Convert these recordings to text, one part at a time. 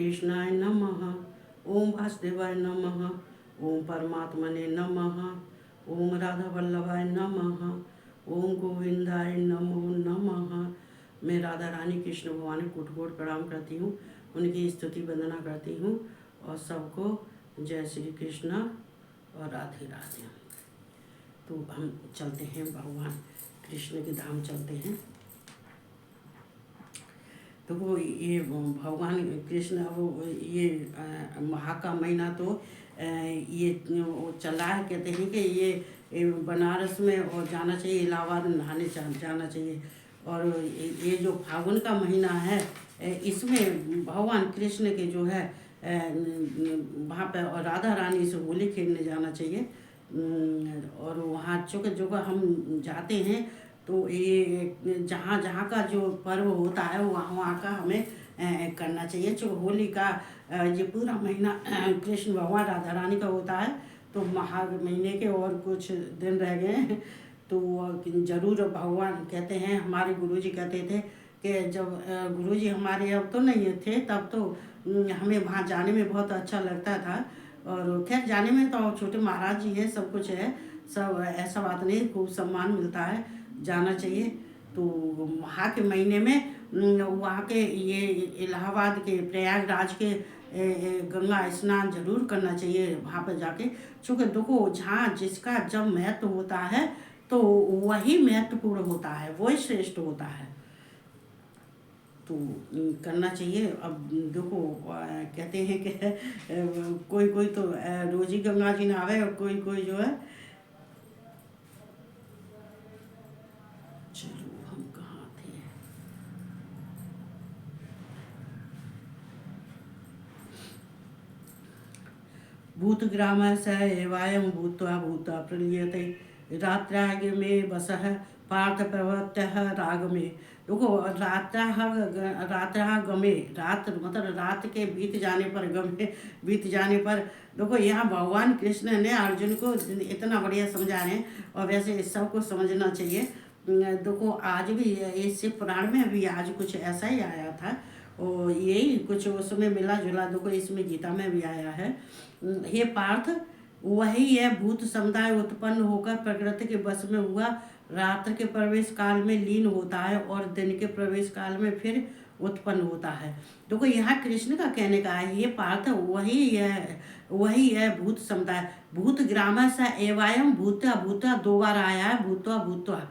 कृष्णाय नमः। ओम वासुदेवाय नमः। ओम परमात्मने नमः। ओम राधा वल्लभाय नमः। ओम गोविंदाय नमो नमः। मैं राधा रानी कृष्ण भगवान को कोटि कोटि प्रणाम करती हूँ, उनकी स्तुति वंदना करती हूँ और सबको जय श्री कृष्ण और राधे राधे। तो हम चलते हैं भगवान कृष्ण के धाम चलते हैं। तो वो ये भगवान कृष्ण वो ये माह का महीना तो ये चला है। कहते हैं कि ये बनारस में और जाना चाहिए, इलाहाबाद नहाने जाना चाहिए। और ये जो फागुन का महीना है इसमें भगवान कृष्ण के जो है वहाँ पे और राधा रानी से होली खेलने जाना चाहिए। और वहाँ चूँकि जो हम जाते हैं तो ये जहाँ जहाँ का जो पर्व होता है वहाँ वहाँ का हमें करना चाहिए। जो होली का ये पूरा महीना कृष्ण भगवान राधा रानी का होता है। तो माघ महीने के और कुछ दिन रह गए हैं तो ज़रूर भगवान कहते हैं, हमारे गुरुजी कहते थे कि जब गुरुजी हमारे अब तो नहीं थे तब तो हमें वहाँ जाने में बहुत अच्छा लगता था। और खैर जाने में तो छोटे महाराज जी हैं, सब कुछ है, सब ऐसा बात नहीं, खूब सम्मान मिलता है, जाना चाहिए। तो वहाँ के महीने में वहाँ के ये इलाहाबाद के प्रयागराज के गंगा स्नान जरूर करना चाहिए वहाँ पर जाके। चूँकि देखो जहाँ जिसका जब महत्व होता है तो वही महत्वपूर्ण होता है, वही श्रेष्ठ होता है, तो करना चाहिए। अब देखो कहते हैं कि कोई कोई तो रोज ही गंगा जी नहावे और कोई कोई जो है, चलो हम कहाँ थे, भूतग्राम स एवायं भूत्वा भूत्वा प्रलीयते रात्राग में बसः पार्थ प्रवृत्तः राग में। देखो रात्रः गमे, रात मतलब रात के बीत जाने पर, गमे बीत जाने पर, देखो यहाँ भगवान कृष्ण ने अर्जुन को इतना बढ़िया समझा रहे हैं। और वैसे सबको समझना चाहिए। देखो आज भी ये शिव पुराण में भी आज कुछ ऐसा ही आया था और यही कुछ उसमें मिला जुला देखो इसमें गीता में भी आया है। हे पार्थ, वही है भूत समुदाय उत्पन्न होकर प्रकृति के वश में हुआ, रात्र के प्रवेश काल में लीन होता है और दिन के प्रवेश काल में फिर उत्पन्न होता है। देखो यहाँ कृष्ण का कहने का है, ये पार्थ वही है भूत समुदाय, भूत ग्राम सा एवायम भूता, भूता दो बार आया है, भूतवा भूतवा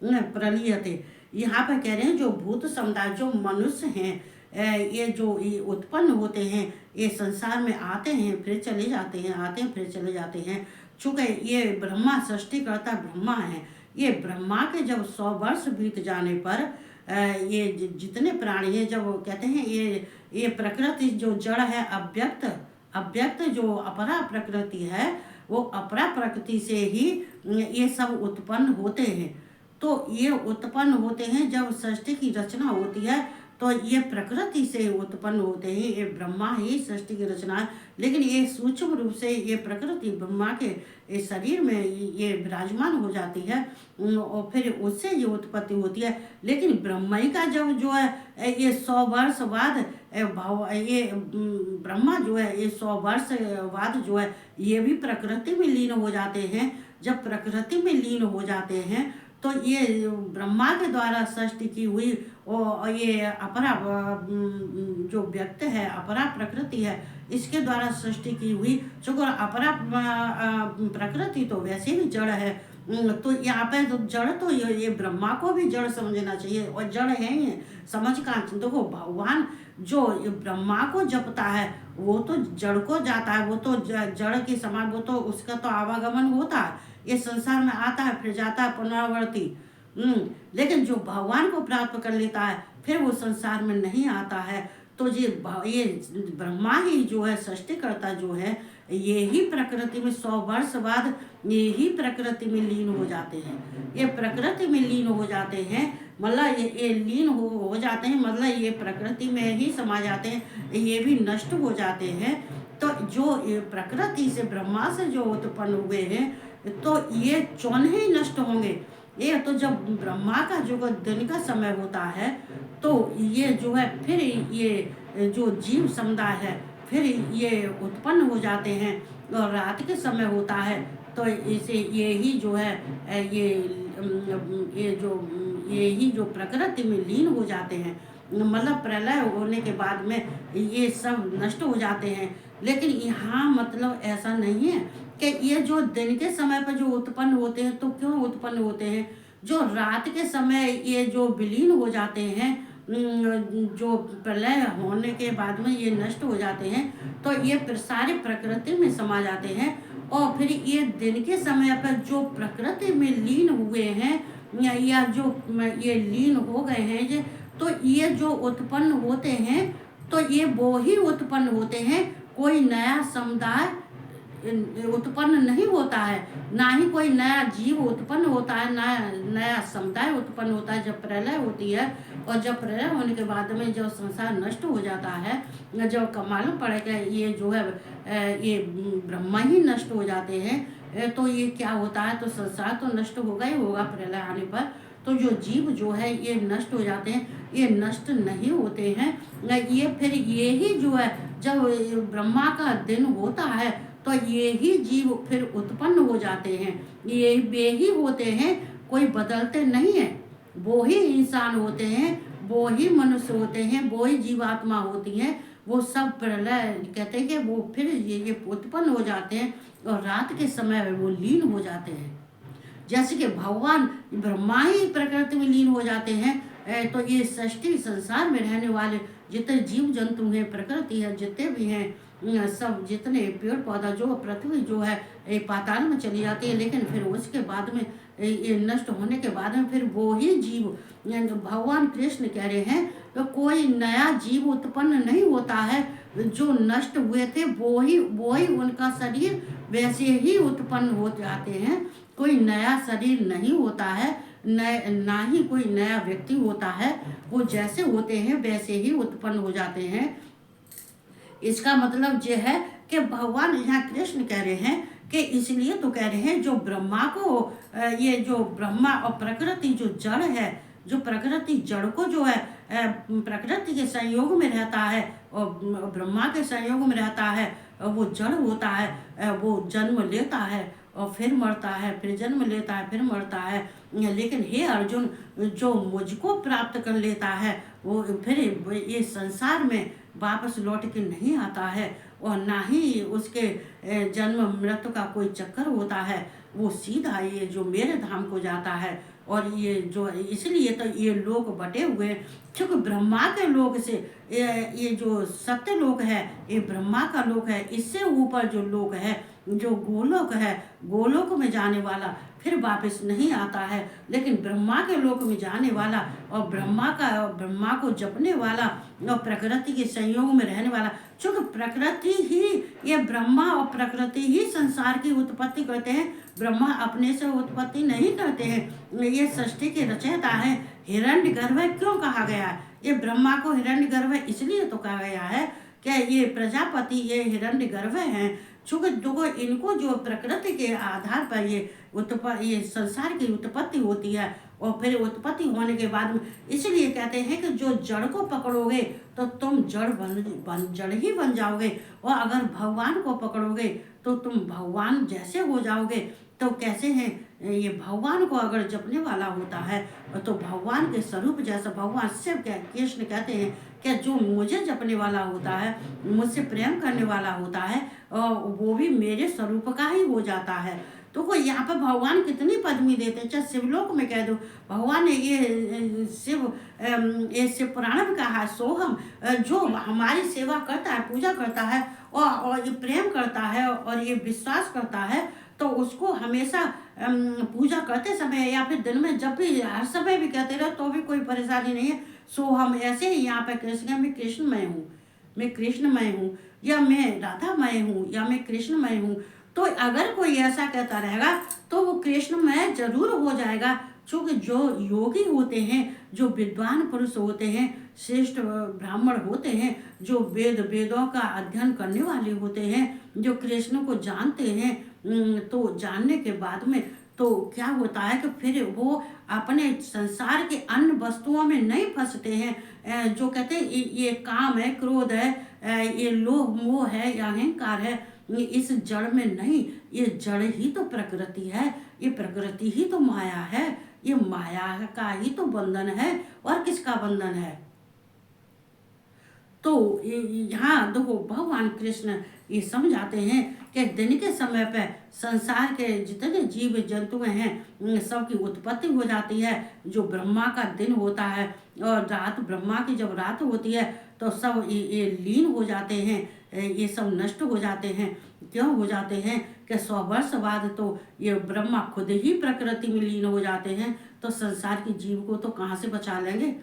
प्रलीयते। यहाँ पर कह रहे हैं जो भूत समुदाय जो मनुष्य हैं ये जो ये उत्पन्न होते हैं, ये संसार में आते हैं फिर चले जाते हैं, आते हैं फिर चले जाते हैं। चूँकि ये ब्रह्मा सृष्टिकर्ता ब्रह्मा है, ये ब्रह्मा के जब 100 वर्ष बीत जाने पर ये जितने प्राणी हैं, जब कहते हैं ये प्रकृति जो जड़ है, अव्यक्त जो अपरा प्रकृति है, वो अपरा प्रकृति से ही ये सब उत्पन्न होते हैं। तो ये उत्पन्न होते हैं जब सृष्टि की रचना होती है तो ये प्रकृति से उत्पन्न होते हैं, ये ब्रह्मा ही सृष्टि की रचना है। लेकिन ये सूक्ष्म रूप से ये प्रकृति ब्रह्मा के शरीर में ये विराजमान हो जाती है और फिर उससे ये उत्पत्ति होती है। लेकिन ब्रह्मई का जब जो है ये 100 वर्ष बाद ये ब्रह्मा जो है ये 100 वर्ष बाद जो है ये भी प्रकृति में लीन हो जाते हैं। जब प्रकृति में लीन हो जाते हैं तो ये ब्रह्मा के द्वारा सृष्टि की हुई और ये अपरा जो व्यक्त है, अपरा प्रकृति है, इसके द्वारा सृष्टि की हुई। चूँकि अपरा प्रकृति तो वैसे भी जड़ है, तो यहाँ पे तो जड़ तो ये ब्रह्मा को भी जड़ समझना चाहिए और जड़ है ही समझ का। देखो भगवान जो ब्रह्मा को जपता है वो तो जड़ को जाता है, वो तो जड़ के समान, वो तो उसका तो आवागमन होता है, ये संसार में आता है फिर जाता है पुनरावर्ती। लेकिन जो भगवान को प्राप्त कर लेता है फिर वो संसार में नहीं आता है। तो ये ब्रह्मा ही जो है सृष्टिकर्ता जो है, ये ही प्रकृति में 100 वर्ष बाद ये ही प्रकृति में लीन हो जाते हैं। ये प्रकृति में लीन हो जाते हैं मतलब ये लीन हो जाते हैं, मतलब ये प्रकृति में ही समा जाते हैं, ये भी नष्ट हो जाते हैं। तो जो ये प्रकृति से ब्रह्मा से जो उत्पन्न हुए हैं तो ये चौने ही नष्ट होंगे। ये तो जब ब्रह्मा का जो दिन का समय होता है तो ये जो है फिर ये जो जीव समुदाय है फिर ये उत्पन्न हो जाते हैं, और रात के समय होता है तो इसे ये ही जो है ये ही जो प्रकृति में लीन हो जाते हैं, मतलब प्रलय होने के बाद में ये सब नष्ट हो जाते हैं। लेकिन यहाँ मतलब ऐसा नहीं है कि ये जो दिन के समय पर जो उत्पन्न होते हैं, तो क्यों उत्पन्न होते हैं? जो रात के समय ये जो विलीन हो जाते हैं, जो प्रलय होने के बाद में ये नष्ट हो जाते हैं, तो ये सारे प्रकृति में समा जाते हैं। और फिर ये दिन के समय पर जो प्रकृति में लीन हुए हैं, या जो ये लीन हो गए हैं, तो ये जो उत्पन्न होते हैं, तो ये वो ही उत्पन्न होते हैं। कोई नया समुदाय उत्पन्न नहीं होता है, ना ही कोई नया जीव उत्पन्न होता है, ना नया समुदाय उत्पन्न होता है जब प्रलय होती है। और जब प्रलय होने के बाद में जब संसार नष्ट हो जाता है, जब मालूम पड़ेगा ये जो है ये ब्रह्मा ही नष्ट हो जाते हैं, तो ये क्या होता है? तो संसार तो नष्ट होगा ही होगा प्रलय आने पर। तो जो जीव जो है ये नष्ट हो जाते हैं, ये नष्ट नहीं होते हैं। ये फिर ये ही जो है जब ब्रह्मा का दिन होता है, तो ये ही जीव फिर उत्पन्न हो जाते हैं। ये वे ही होते हैं, कोई बदलते नहीं है। वो ही इंसान होते हैं, वो ही मनुष्य होते हैं, वो ही जीवात्मा होती हैं। वो सब प्रलय कहते हैं कि वो फिर ये उत्पन्न हो जाते हैं, और रात के समय वो लीन हो जाते हैं। जैसे कि भगवान ब्रह्मा ही प्रकृति में लीन हो जाते हैं, तो ये सृष्टि संसार में रहने वाले जितने जीव जंतु हैं, प्रकृति है, जितने भी हैं, सब जितने पेड़ पौधा जो पृथ्वी जो है ये पाताल में चली जाती है। लेकिन फिर उसके बाद में ये नष्ट होने के बाद में फिर वो ही जीव, भगवान कृष्ण कह रहे हैं, तो कोई नया जीव उत्पन्न नहीं होता है। जो नष्ट हुए थे वो ही उनका शरीर वैसे ही उत्पन्न हो जाते हैं। कोई नया शरीर नहीं होता है, ना ही कोई नया व्यक्ति होता है। वो जैसे होते हैं वैसे ही उत्पन्न हो जाते हैं। इसका मतलब ये है कि भगवान यहाँ कृष्ण कह रहे हैं कि इसलिए तो कह रहे हैं जो ब्रह्मा को ये जो ब्रह्मा और प्रकृति जो जड़ है, जो प्रकृति जड़ को जो है प्रकृति के संयोग में रहता है और ब्रह्मा के संयोग में रहता है, वो जड़ होता है, वो जन्म लेता है और फिर मरता है, फिर जन्म लेता है, फिर मरता है। लेकिन हे अर्जुन, जो मुझको प्राप्त कर लेता है वो फिर ये संसार में वापस लौट के नहीं आता है, और ना ही उसके जन्म मृत्यु का कोई चक्कर होता है। वो सीधा ये जो मेरे धाम को जाता है। और ये जो इसलिए तो ये लोग बटे हुए, क्योंकि ब्रह्मा के लोक से ये जो सत्य लोक है, ये ब्रह्मा का लोक है। इससे ऊपर जो लोक है, जो गोलोक है, गोलोक में जाने वाला फिर वापस नहीं आता है। लेकिन ब्रह्मा के लोक में जाने वाला और ब्रह्मा को जपने वाला और प्रकृति के संयोग में रहने वाला, चूंकि प्रकृति ही ये ब्रह्मा और प्रकृति ही संसार की उत्पत्ति करते हैं। ब्रह्मा अपने से उत्पत्ति नहीं करते हैं। ये सृष्टि के रचयिता है। हिरण्यगर्भ क्यों कहा गया है? ये ब्रह्मा को हिरण्यगर्भ इसलिए तो कहा गया है कि ये प्रजापति ये हिरण्यगर्भ हैं। चूंकि देखो इनको जो प्रकृति के आधार पर ये संसार की उत्पत्ति होती है, और फिर उत्पत्ति होने के बाद में इसलिए कहते हैं कि जो जड़ को पकड़ोगे तो तुम जड़ ही बन जाओगे, और अगर भगवान को पकड़ोगे तो तुम भगवान जैसे हो जाओगे। तो कैसे हैं? ये भगवान को अगर जपने वाला होता है तो भगवान के स्वरूप जैसा भगवान शिव कृष्ण कहते हैं कि जो मुझे जपने वाला होता है, मुझसे प्रेम करने वाला होता है, और वो भी मेरे स्वरूप का ही हो जाता है। तो कोई यहाँ पर भगवान कितनी पदवी देते हैं, चाहे शिवलोक में कह दो भगवान ने ये शिव पुराण में कहा है, सोहम, जो हमारी सेवा करता है, पूजा करता है और ये प्रेम करता है और ये विश्वास करता है, तो उसको हमेशा पूजा करते समय या फिर दिन में जब भी हर समय भी कहते रहो तो भी कोई परेशानी नहीं है। सो हम ऐसे ही यहाँ पे कृष्ण, मैं कृष्णमय हूँ, मैं कृष्णमय हूँ, या मैं राधामय हूँ, या मैं कृष्णमय हूँ। तो अगर कोई ऐसा कहता रहेगा तो वो कृष्णमय जरूर हो जाएगा। क्योंकि जो योगी होते हैं, जो विद्वान पुरुष होते हैं, श्रेष्ठ ब्राह्मण होते हैं, जो वेदों का अध्ययन करने वाले होते हैं, जो कृष्ण को जानते हैं, तो जानने के बाद में तो क्या होता है कि फिर वो अपने संसार के अन्य वस्तुओं में नहीं फंसते हैं। जो कहते हैं ये काम है, क्रोध है, ये लोभ मोह है या अहंकार है, ये इस जड़ में नहीं। ये जड़ ही तो प्रकृति है, ये प्रकृति ही तो माया है, ये माया का ही तो बंधन है, और किसका बंधन है। तो यहाँ देखो भगवान कृष्ण ये समझाते हैं कि दिन के समय पे संसार के जितने जीव जंतु हैं उन सबकी उत्पत्ति हो जाती है। जो ब्रह्मा का दिन होता है और रात, ब्रह्मा की जब रात होती है तो सब ये लीन हो जाते हैं, ये सब नष्ट हो जाते हैं। क्यों हो जाते हैं कि 100 वर्ष बाद तो ये ब्रह्मा खुद ही प्रकृति में लीन हो जाते हैं। तो संसार के जीव को तो कहाँ से बचा लेंगे।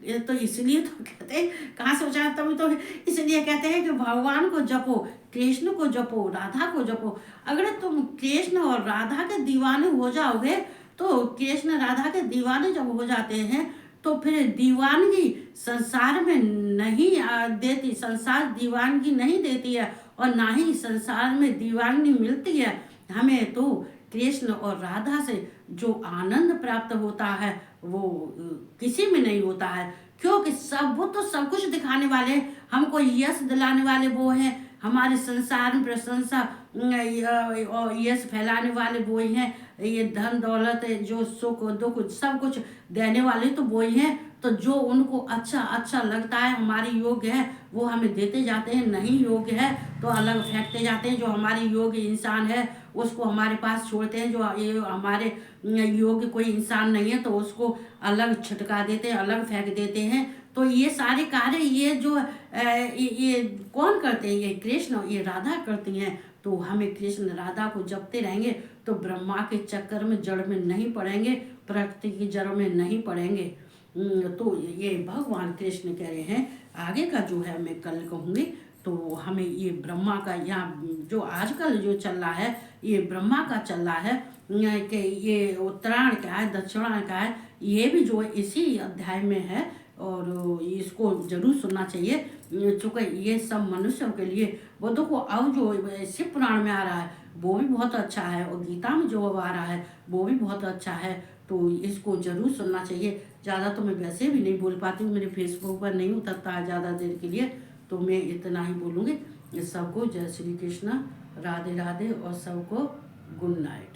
ये तो इसलिए तो कहते हैं कहाँ से बचाए, तभी तो इसलिए कहते हैं कि भगवान को जपो, कृष्ण को जपो, राधा को जपो। अगर तुम कृष्ण और राधा के दीवाने हो जाओगे तो कृष्ण राधा के दीवाने जब हो जाते हैं तो फिर दीवानगी संसार में नहीं देती, संसार दीवानगी नहीं देती है, और ना ही संसार में दीवानगी मिलती है। हमें तो कृष्ण और राधा से जो आनंद प्राप्त होता है वो किसी में नहीं होता है। क्योंकि सब वो तो सब कुछ दिखाने वाले हैं, हमको यश दिलाने वाले वो हैं, हमारे संसार में प्रशंसा और यश फैलाने वाले वो ही हैं। ये धन दौलत जो सुख दुख सब कुछ देने वाले तो वो ही हैं। तो जो उनको अच्छा अच्छा लगता है, हमारे योग्य है, वो हमें देते जाते हैं। नहीं योग्य है तो अलग फेंकते जाते हैं। जो हमारे योग्य इंसान है उसको हमारे पास छोड़ते हैं। जो ये हमारे योग्य कोई इंसान नहीं है तो उसको अलग छिटका देते हैं, अलग फेंक देते हैं। तो ये सारे कार्य ये जो ये कौन करते हैं, ये कृष्ण ये राधा करती हैं। तो हमें कृष्ण राधा को जपते रहेंगे तो ब्रह्मा के चक्कर में जड़ में नहीं पड़ेंगे, प्रकृति की जड़ में नहीं पड़ेंगे। तो ये भगवान कृष्ण कह रहे हैं। आगे का जो है मैं कल कहूँगी। तो हमें ये ब्रह्मा का यहाँ जो आजकल जो चल रहा है ये ब्रह्मा का चल रहा है कि ये उत्तरायण का है, दक्षिणायन का है, ये भी जो इसी अध्याय में है और इसको जरूर सुनना चाहिए। चूँकि ये सब मनुष्यों के लिए वो देखो अब जो शिव पुराण में आ रहा है वो भी बहुत अच्छा है, और गीता में जो अब आ रहा है वो भी बहुत अच्छा है। तो इसको जरूर सुनना चाहिए। ज़्यादा तो मैं वैसे भी नहीं बोल पाती हूँ, मेरे फेसबुक पर नहीं उतरता है ज़्यादा देर के लिए, तो मैं इतना ही बोलूँगी। सबको जय श्री कृष्ण, राधे राधे, और सबको गुड नाइट।